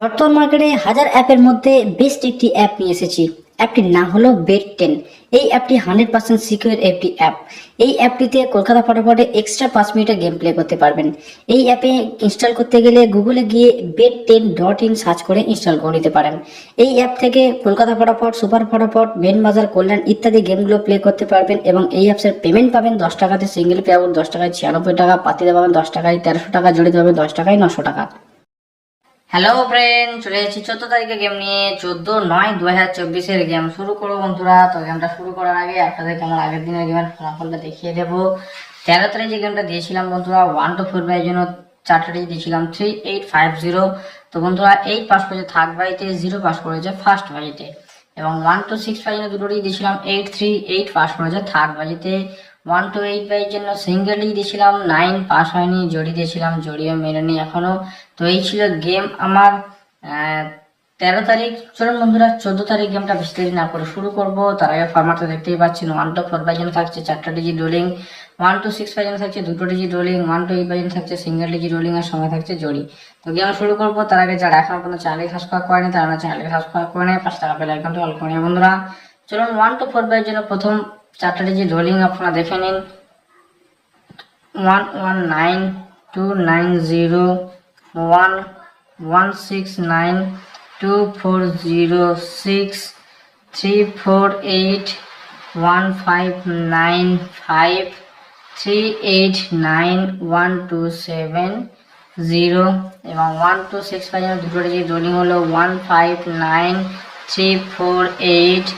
বর্তমান মার্কেটে হাজার অ্যাপের মধ্যে বেস্ট একটি অ্যাপ নিয়ে এসেছি। অ্যাপটির নাম হলো Bet10। এই অ্যাপটি 100% সিকিউর একটি অ্যাপ। এই অ্যাপটিতে কলকাতা ফটাফটে এক্সট্রা 5 মিনিটের গেম প্লে করতে পারবেন। এই অ্যাপে ইনস্টল করতে গেলে গুগলে গিয়ে bet10.in সার্চ করে ইনস্টল করে নিতে পারেন। এই অ্যাপ থেকে কলকাতা ফটাফট, সুপার ফটাফট, মেন বাজার, কল্যাণ ইত্যাদি গেমগুলো প্লে করতে পারবেন এবং এই অ্যাপসের পেমেন্ট পাবেন 10 টাকাতে সিঙ্গেল পে আউট, 10 টাকায় 96 টাকা, পাতিতে পাবেন 10 টাকায় 1300 টাকা, জড়িত পাবেন 10 টাকায় 900 টাকা। হ্যালো ফ্রেন্ড, চলে এসেছি 14 তারিখের গেম নিয়ে। 14/9/2024 গেম শুরু করবো বন্ধুরা। তো গেমটা শুরু করার আগে আপনাদেরকে আমার আগের দিনের গেমের ফলাফলটা দেখিয়ে দেবো। 13 তারিখ যে গেমটা দিয়েছিলাম বন্ধুরা 1 to 4 এর জন্য 4টা দিয়েছিলাম 3850। তো বন্ধুরা 8 পাস করেছে থার্ড বাড়িতে, 0 পাস করেছে ফার্স্ট বাড়িতে, এবং 1 to 6 জন্য দুটোই দিয়েছিলাম 838 পাস করেছে থার্ড বাড়িতে। 1 to 8 জন্য সিঙ্গেলই দিয়েছিলাম 9 পাস হয়নি, জড়ি দিয়েছিলাম, জড়িও মেরেনি এখনো। তো এই ছিল গেম আমার 13 তারিখ। চলুন বন্ধুরা 14 তারিখ গেমটা বেশি দেরি না করে শুরু করব। তার আগে ফরম্যাটটা দেখতেই পাচ্ছেন। 1 to 4 জন্য থাকছে 4টা ডিজিট রোলিং, 1 to 6 জন্য থাকছে 2টো ডিজিট রোলিং, 1 to 8 জন্য থাকছে সিঙ্গেল ডিজিট রোলিং আর সঙ্গে থাকছে জড়ি। তো গেম শুরু করবো। তার আগে যারা এখনো পর্যন্ত চ্যানেলকে সাবস্ক্রাইব করেনি তারা চ্যানেলকে সাবস্ক্রাইব করে নেয়, 5 টাকা বেল আইকনটা অল করে নিন বন্ধুরা। চলুন 1 to 4 জন্য প্রথম 4টা ডিজিট রোলিং আপনারা দেখে নিন। 119290 1169 2406 348 1595 389 1270 এবং 1 to 6 দুটো ডিজিট রোলিং হলো 159 348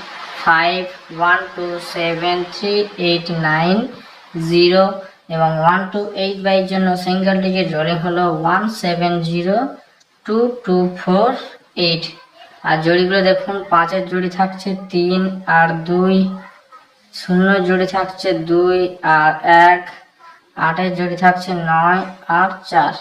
5127 3890 এবং 1 to 8 জন্য সিঙ্গেল ডিজিট রোলিং হলো 170224 আর জড়িগুলো দেখুন। 5-এর জড়ি থাকছে 3 আর 2, 0 জড়ি থাকছে 2 আর 1, 8-এর জড়ি থাকছে 9 আর 4।